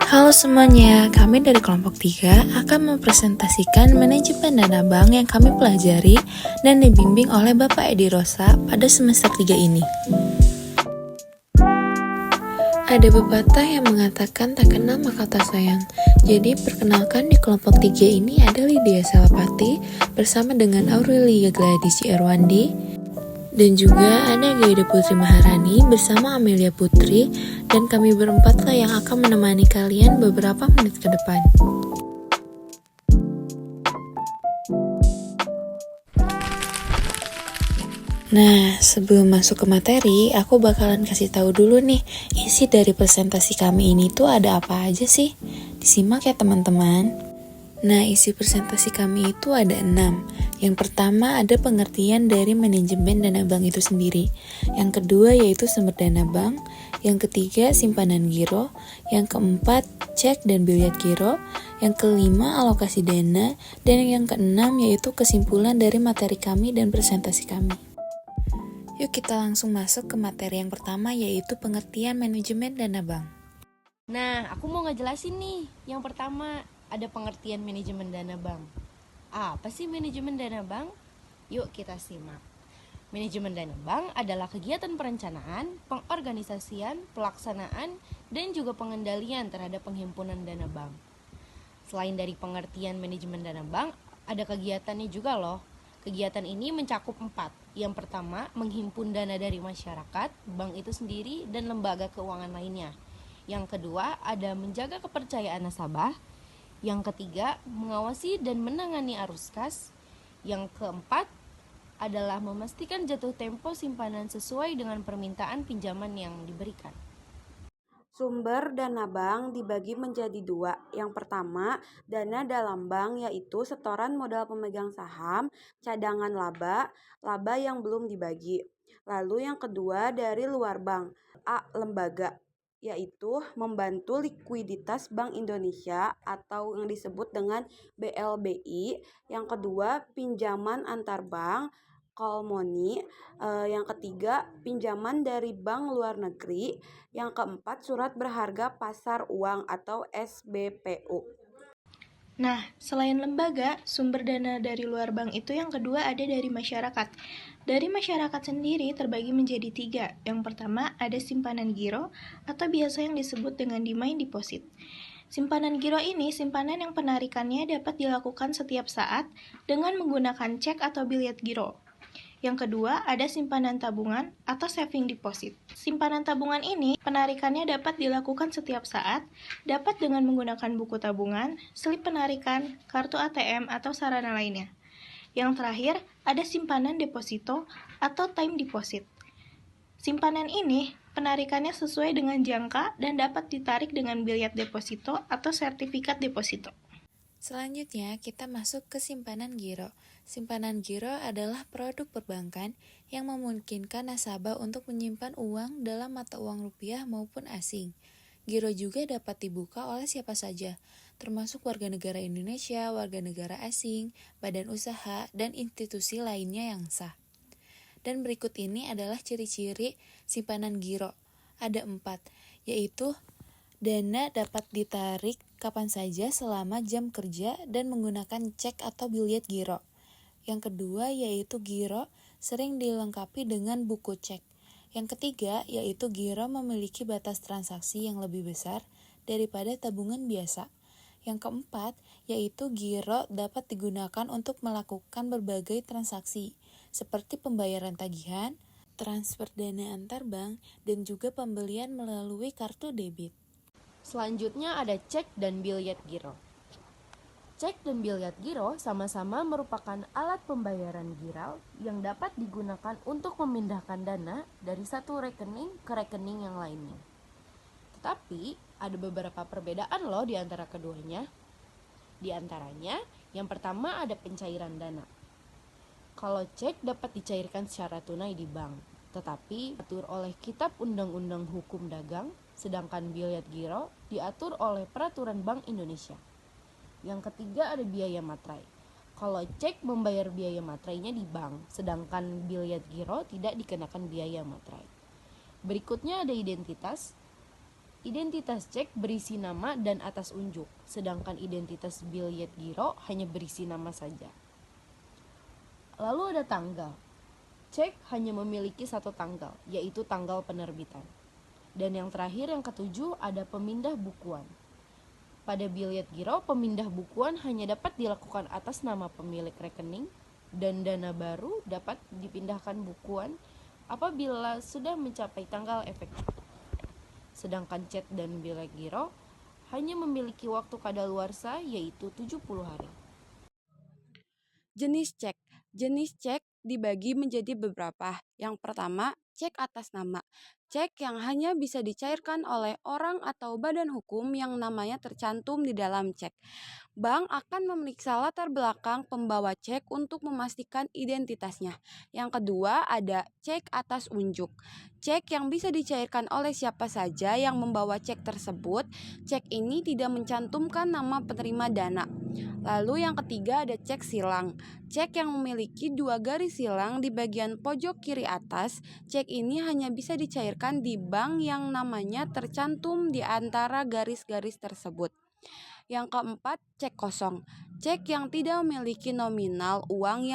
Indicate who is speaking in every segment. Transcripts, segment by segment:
Speaker 1: Halo semuanya, kami dari kelompok 3 akan mempresentasikan manajemen dana bank yang kami pelajari dan dibimbing oleh Bapak Edi Rosa pada semester 3 ini. Ada pepatah yang mengatakan tak kenal maka tak sayang. Jadi perkenalkan di kelompok 3 ini ada Lydia Salapati bersama dengan Aurelia Gladys Erwandi, dan juga ada Gaida Putri Maharani bersama Amelia Putri, dan kami berempat lah yang akan menemani kalian beberapa menit ke depan. Nah, sebelum masuk ke materi, aku bakalan kasih tahu dulu nih, isi dari presentasi kami ini tuh ada apa aja sih? Disimak ya teman-teman. Nah, isi presentasi kami itu ada 6. Yang pertama ada pengertian dari manajemen dana bank itu sendiri. Yang kedua yaitu sumber dana bank. Yang ketiga simpanan giro. Yang keempat cek dan biliat giro. Yang kelima alokasi dana. Dan yang keenam yaitu kesimpulan dari materi kami dan presentasi kami. Yuk kita langsung masuk ke materi yang pertama yaitu pengertian manajemen dana bank.
Speaker 2: Nah, aku mau ngejelasin nih. Yang pertama, ada pengertian manajemen dana bank. Apa sih manajemen dana bank? Yuk kita simak. Manajemen dana bank adalah kegiatan perencanaan, pengorganisasian, pelaksanaan, dan juga pengendalian terhadap penghimpunan dana bank. Selain dari pengertian manajemen dana bank, ada kegiatannya juga loh. Kegiatan ini mencakup 4. Yang pertama, menghimpun dana dari masyarakat, bank itu sendiri, dan lembaga keuangan lainnya. Yang kedua, ada menjaga kepercayaan nasabah. Yang ketiga, mengawasi dan menangani arus kas. Yang keempat, adalah memastikan jatuh tempo simpanan sesuai dengan permintaan pinjaman yang diberikan.
Speaker 3: Sumber dana bank dibagi menjadi 2. Yang pertama, dana dalam bank yaitu setoran modal pemegang saham, cadangan laba, laba yang belum dibagi. Lalu yang kedua dari luar bank, lembaga, yaitu membantu likuiditas Bank Indonesia atau yang disebut dengan BLBI. Yang kedua, pinjaman antar bank, call money. Yang ketiga, pinjaman dari bank luar negeri. Yang keempat, surat berharga pasar uang atau SBPU.
Speaker 4: Nah, selain lembaga, sumber dana dari luar bank itu yang kedua ada dari masyarakat. Dari masyarakat sendiri terbagi menjadi 3. Yang pertama ada simpanan giro atau biasa yang disebut dengan demand deposit. Simpanan giro ini simpanan yang penarikannya dapat dilakukan setiap saat dengan menggunakan cek atau biliet giro. Yang kedua, ada simpanan tabungan atau saving deposit. Simpanan tabungan ini, penarikannya dapat dilakukan setiap saat, dapat dengan menggunakan buku tabungan, slip penarikan, kartu ATM, atau sarana lainnya. Yang terakhir, ada simpanan deposito atau time deposit. Simpanan ini, penarikannya sesuai dengan jangka dan dapat ditarik dengan biliet deposito atau sertifikat deposito.
Speaker 1: Selanjutnya, kita masuk ke simpanan giro. Simpanan giro adalah produk perbankan yang memungkinkan nasabah untuk menyimpan uang dalam mata uang rupiah maupun asing. Giro juga dapat dibuka oleh siapa saja, termasuk warga negara Indonesia, warga negara asing, badan usaha, dan institusi lainnya yang sah. Dan berikut ini adalah ciri-ciri simpanan giro. Ada 4, yaitu dana dapat ditarik kapan saja selama jam kerja dan menggunakan cek atau biliet giro. Yang kedua yaitu giro sering dilengkapi dengan buku cek. Yang ketiga yaitu giro memiliki batas transaksi yang lebih besar daripada tabungan biasa. Yang keempat yaitu giro dapat digunakan untuk melakukan berbagai transaksi seperti pembayaran tagihan, transfer dana antar bank, dan juga pembelian melalui kartu debit.
Speaker 2: Selanjutnya ada cek dan biliet giro. Cek dan biliet giro sama-sama merupakan alat pembayaran giro yang dapat digunakan untuk memindahkan dana dari satu rekening ke rekening yang lainnya. Tetapi ada beberapa perbedaan loh di antara keduanya. Di antaranya, yang pertama ada pencairan dana. Kalau cek dapat dicairkan secara tunai di bank, tetapi diatur oleh Kitab Undang-Undang Hukum Dagang, sedangkan biliet giro diatur oleh Peraturan Bank Indonesia. Yang ketiga ada biaya materai. Kalau cek membayar biaya materainya di bank, sedangkan biliet giro tidak dikenakan biaya materai. Berikutnya ada identitas. Identitas cek berisi nama dan atas unjuk, sedangkan identitas biljet giro hanya berisi nama saja. Lalu ada tanggal. Cek hanya memiliki satu tanggal, yaitu tanggal penerbitan. Dan yang terakhir, yang ketujuh, ada pemindah bukuan. Pada biljet giro, pemindah bukuan hanya dapat dilakukan atas nama pemilik rekening, dan dana baru dapat dipindahkan bukuan apabila sudah mencapai tanggal efektif. Sedangkan cek dan biljet giro hanya memiliki waktu kadaluarsa, yaitu 70 hari.
Speaker 3: Jenis cek. Jenis cek dibagi menjadi beberapa. Yang pertama, cek atas nama. Cek yang hanya bisa dicairkan oleh orang atau badan hukum yang namanya tercantum di dalam cek. Bank akan memeriksa latar belakang pembawa cek untuk memastikan identitasnya. Yang kedua, ada cek atas unjuk. Cek yang bisa dicairkan oleh siapa saja yang membawa cek tersebut. Cek ini tidak mencantumkan nama penerima dana. Lalu yang ketiga ada cek silang. Cek yang memiliki 2 garis silang di bagian pojok kiri atas. Cek ini hanya bisa dicairkan di bank yang namanya tercantum di antara garis-garis tersebut. Yang keempat, cek kosong. Cek yang tidak memiliki nominal uang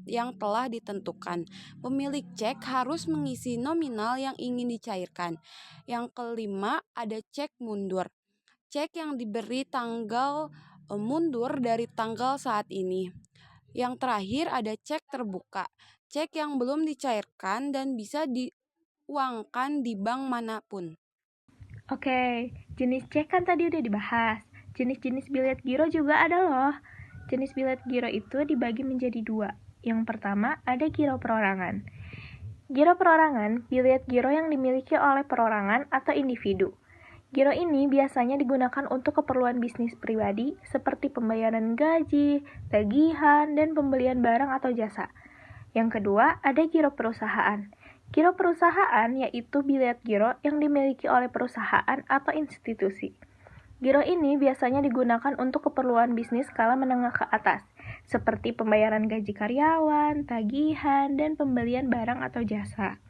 Speaker 3: yang telah ditentukan. Pemilik cek harus mengisi nominal yang ingin dicairkan. Yang kelima, ada cek mundur. Cek yang diberi tanggal mundur dari tanggal saat ini. Yang terakhir ada cek terbuka. Cek yang belum dicairkan dan bisa diuangkan di bank manapun.
Speaker 4: Oke, jenis cek kan tadi udah dibahas. Jenis-jenis biljet giro juga ada loh. Jenis biljet giro itu dibagi menjadi 2. Yang pertama ada giro perorangan. Giro perorangan, biljet giro yang dimiliki oleh perorangan atau individu. Giro ini biasanya digunakan untuk keperluan bisnis pribadi seperti pembayaran gaji, tagihan, dan pembelian barang atau jasa. Yang kedua, ada giro perusahaan. Giro perusahaan yaitu biljet giro yang dimiliki oleh perusahaan atau institusi. Giro ini biasanya digunakan untuk keperluan bisnis skala menengah ke atas, seperti pembayaran gaji karyawan, tagihan, dan pembelian barang atau jasa.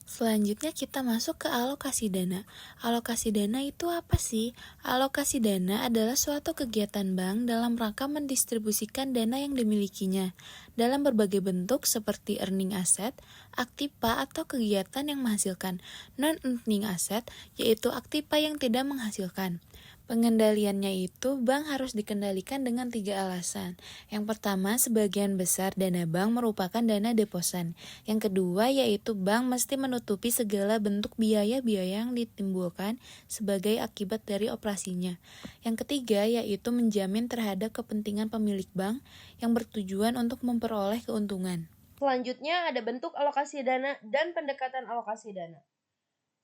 Speaker 1: Selanjutnya kita masuk ke alokasi dana. Alokasi dana itu apa sih? Alokasi dana adalah suatu kegiatan bank dalam rangka mendistribusikan dana yang dimilikinya dalam berbagai bentuk seperti earning asset, aktiva atau kegiatan yang menghasilkan, non-earning asset yaitu aktiva yang tidak menghasilkan. Pengendaliannya itu bank harus dikendalikan dengan 3 alasan. Yang pertama, sebagian besar dana bank merupakan dana deposan. Yang kedua, yaitu bank mesti menutupi segala bentuk biaya-biaya yang ditimbulkan sebagai akibat dari operasinya. Yang ketiga, yaitu menjamin terhadap kepentingan pemilik bank yang bertujuan untuk memperoleh keuntungan.
Speaker 2: Selanjutnya ada bentuk alokasi dana dan pendekatan alokasi dana.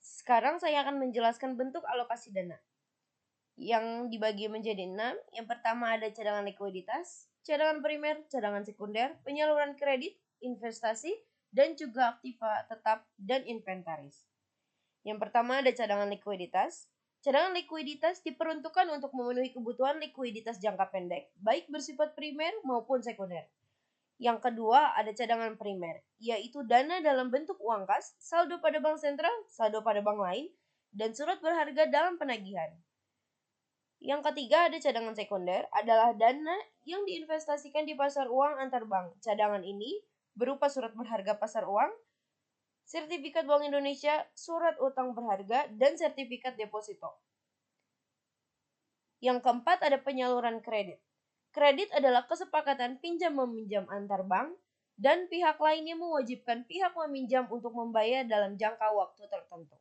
Speaker 2: Sekarang saya akan menjelaskan bentuk alokasi dana yang dibagi menjadi 6. Yang pertama ada cadangan likuiditas, cadangan primer, cadangan sekunder, penyaluran kredit, investasi, dan juga aktiva tetap dan inventaris. Yang pertama ada cadangan likuiditas. Cadangan likuiditas diperuntukkan untuk memenuhi kebutuhan likuiditas jangka pendek, baik bersifat primer maupun sekunder. Yang kedua ada cadangan primer, yaitu dana dalam bentuk uang kas, saldo pada bank sentral, saldo pada bank lain, dan surat berharga dalam penagihan. Yang ketiga ada cadangan sekunder, adalah dana yang diinvestasikan di pasar uang antar bank. Cadangan ini berupa surat berharga pasar uang, sertifikat Bank Indonesia, surat utang berharga, dan sertifikat deposito. Yang keempat ada penyaluran kredit. Kredit adalah kesepakatan pinjam-meminjam antar bank, dan pihak lainnya mewajibkan pihak meminjam untuk membayar dalam jangka waktu tertentu.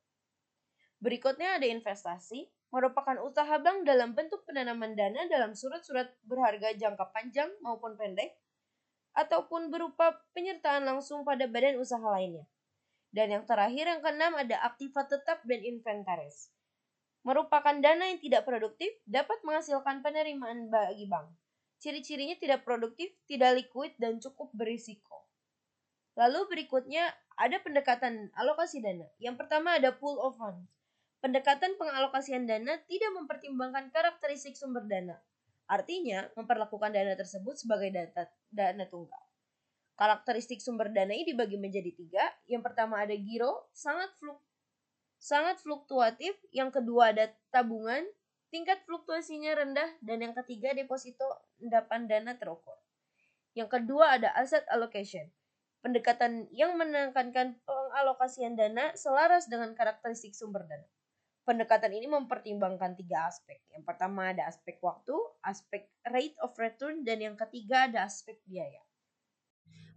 Speaker 2: Berikutnya ada investasi, merupakan usaha bank dalam bentuk penanaman dana dalam surat-surat berharga jangka panjang maupun pendek, ataupun berupa penyertaan langsung pada badan usaha lainnya. Dan yang terakhir, yang keenam, ada aktiva tetap dan inventaris. Merupakan dana yang tidak produktif, dapat menghasilkan penerimaan bagi bank. Ciri-cirinya tidak produktif, tidak liquid, dan cukup berisiko. Lalu berikutnya ada pendekatan alokasi dana. Yang pertama ada pool of funds. Pendekatan pengalokasian dana tidak mempertimbangkan karakteristik sumber dana. Artinya, memperlakukan dana tersebut sebagai dana tunggal. Karakteristik sumber dana ini dibagi menjadi 3. Yang pertama ada giro, sangat sangat fluktuatif, yang kedua ada tabungan, tingkat fluktuasinya rendah, dan yang ketiga deposito endapan dana terukur. Yang kedua ada asset allocation, pendekatan yang menekankan pengalokasian dana selaras dengan karakteristik sumber dana. Pendekatan ini mempertimbangkan 3 aspek. Yang pertama ada aspek waktu, aspek rate of return, dan yang ketiga ada aspek biaya.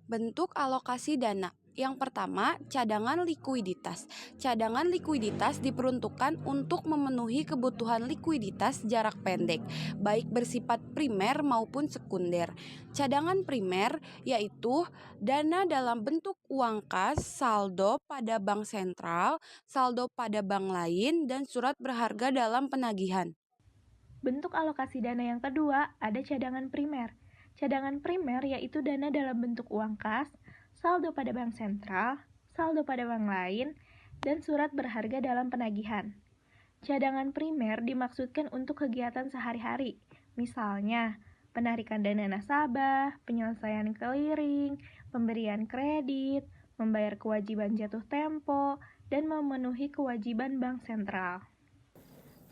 Speaker 3: Bentuk alokasi dana. Yang pertama, cadangan likuiditas. Cadangan likuiditas diperuntukkan untuk memenuhi kebutuhan likuiditas jarak pendek, baik bersifat primer maupun sekunder. Cadangan primer yaitu dana dalam bentuk uang kas, saldo pada bank sentral, saldo pada bank lain, dan surat berharga dalam penagihan.
Speaker 4: Bentuk alokasi dana yang kedua ada cadangan primer. Cadangan primer yaitu dana dalam bentuk uang kas, saldo pada bank sentral, saldo pada bank lain, dan surat berharga dalam penagihan. Cadangan primer dimaksudkan untuk kegiatan sehari-hari, misalnya penarikan dana nasabah, penyelesaian clearing, pemberian kredit, membayar kewajiban jatuh tempo, dan memenuhi kewajiban bank sentral.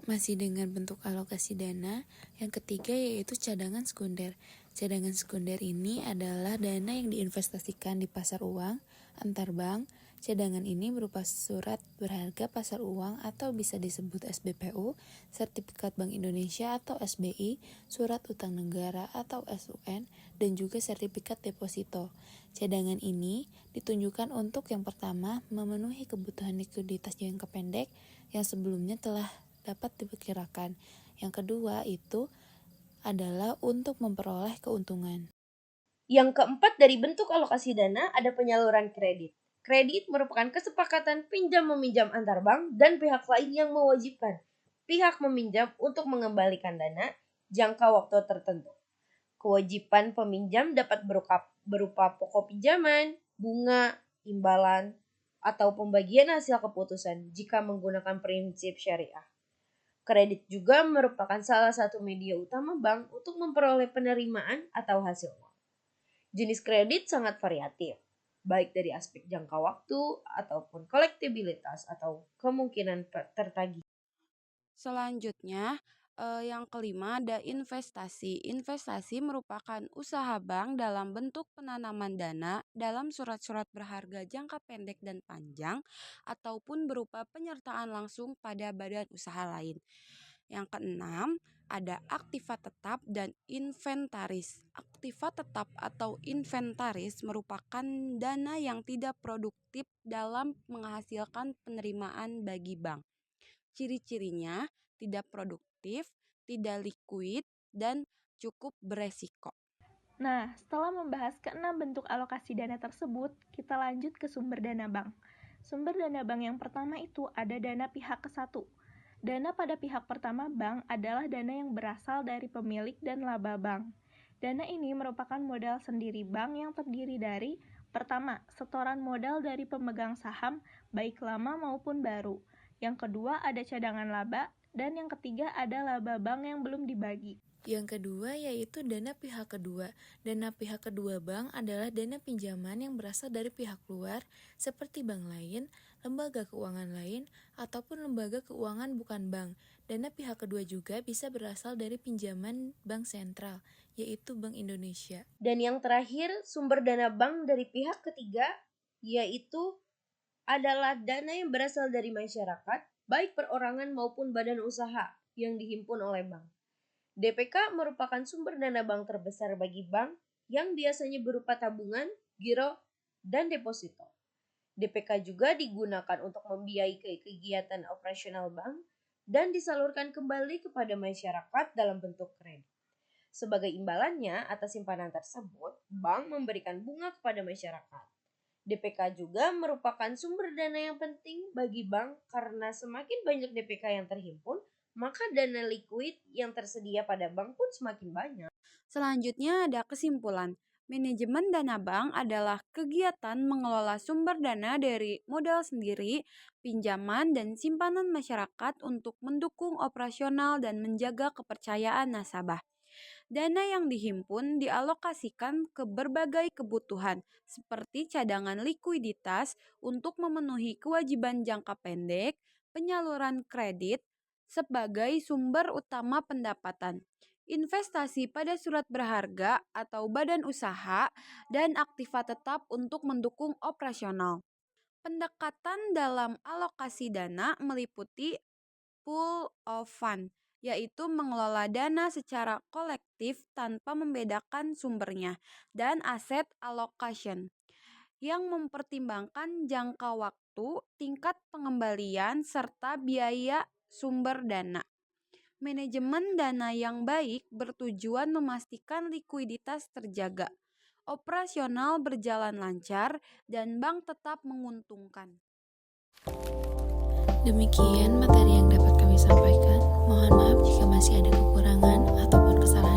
Speaker 1: Masih dengan bentuk alokasi dana, yang ketiga yaitu cadangan sekunder. Cadangan sekunder ini adalah dana yang diinvestasikan di pasar uang antar bank. Cadangan ini berupa surat berharga pasar uang atau bisa disebut SBPU, sertifikat Bank Indonesia atau SBI, surat utang negara atau SUN, dan juga sertifikat deposito. Cadangan ini ditunjukkan untuk yang pertama memenuhi kebutuhan likuiditas jangka pendek yang sebelumnya telah dapat diperkirakan. Yang kedua itu adalah untuk memperoleh keuntungan.
Speaker 2: Yang keempat dari bentuk alokasi dana ada penyaluran kredit. Kredit merupakan kesepakatan pinjam-meminjam antar bank dan pihak lain yang mewajibkan pihak meminjam untuk mengembalikan dana jangka waktu tertentu. Kewajiban peminjam dapat berupa pokok pinjaman, bunga, imbalan, atau pembagian hasil keputusan jika menggunakan prinsip syariah. Kredit juga merupakan salah satu media utama bank untuk memperoleh penerimaan atau hasil uang. Jenis kredit sangat variatif, baik dari aspek jangka waktu ataupun kolektibilitas atau kemungkinan tertagih.
Speaker 3: Selanjutnya, yang kelima ada investasi. Investasi merupakan usaha bank dalam bentuk penanaman dana dalam surat-surat berharga jangka pendek dan panjang ataupun berupa penyertaan langsung pada badan usaha lain. Yang keenam, ada aktiva tetap dan inventaris. Aktiva tetap atau inventaris merupakan dana yang tidak produktif dalam menghasilkan penerimaan bagi bank. Ciri-cirinya tidak produktif, tidak likuid, dan cukup beresiko.
Speaker 4: Nah, setelah membahas keenam bentuk alokasi dana tersebut, kita lanjut ke sumber dana bank. Sumber dana bank yang pertama itu ada dana pihak ke-1. Dana pada pihak pertama bank adalah dana yang berasal dari pemilik dan laba bank. Dana ini merupakan modal sendiri bank yang terdiri dari pertama, setoran modal dari pemegang saham baik lama maupun baru. Yang kedua ada cadangan laba, dan yang ketiga ada laba bank yang belum dibagi.
Speaker 1: Yang kedua yaitu dana pihak kedua. Dana pihak kedua bank adalah dana pinjaman yang berasal dari pihak luar seperti bank lain, lembaga keuangan lain, ataupun lembaga keuangan bukan bank. Dana pihak kedua juga bisa berasal dari pinjaman bank sentral, yaitu Bank Indonesia.
Speaker 2: Dan yang terakhir, sumber dana bank dari pihak ketiga yaitu adalah dana yang berasal dari masyarakat, baik perorangan maupun badan usaha yang dihimpun oleh bank. DPK merupakan sumber dana bank terbesar bagi bank yang biasanya berupa tabungan, giro, dan deposito. DPK juga digunakan untuk membiayai kegiatan operasional bank dan disalurkan kembali kepada masyarakat dalam bentuk kredit. Sebagai imbalannya atas simpanan tersebut, bank memberikan bunga kepada masyarakat. DPK juga merupakan sumber dana yang penting bagi bank karena semakin banyak DPK yang terhimpun, maka dana likuid yang tersedia pada bank pun semakin banyak.
Speaker 3: Selanjutnya ada kesimpulan. Manajemen dana bank adalah kegiatan mengelola sumber dana dari modal sendiri, pinjaman, dan simpanan masyarakat untuk mendukung operasional dan menjaga kepercayaan nasabah. Dana yang dihimpun dialokasikan ke berbagai kebutuhan seperti cadangan likuiditas untuk memenuhi kewajiban jangka pendek, penyaluran kredit sebagai sumber utama pendapatan, investasi pada surat berharga atau badan usaha, dan aktiva tetap untuk mendukung operasional. Pendekatan dalam alokasi dana meliputi pool of fund, yaitu mengelola dana secara kolektif tanpa membedakan sumbernya, dan asset allocation, yang mempertimbangkan jangka waktu, tingkat pengembalian, serta biaya sumber dana. Manajemen dana yang baik bertujuan memastikan likuiditas terjaga, operasional berjalan lancar, dan bank tetap menguntungkan.
Speaker 1: Demikian materi yang dapat kami sampaikan. Mohon maaf jika masih ada kekurangan ataupun kesalahan.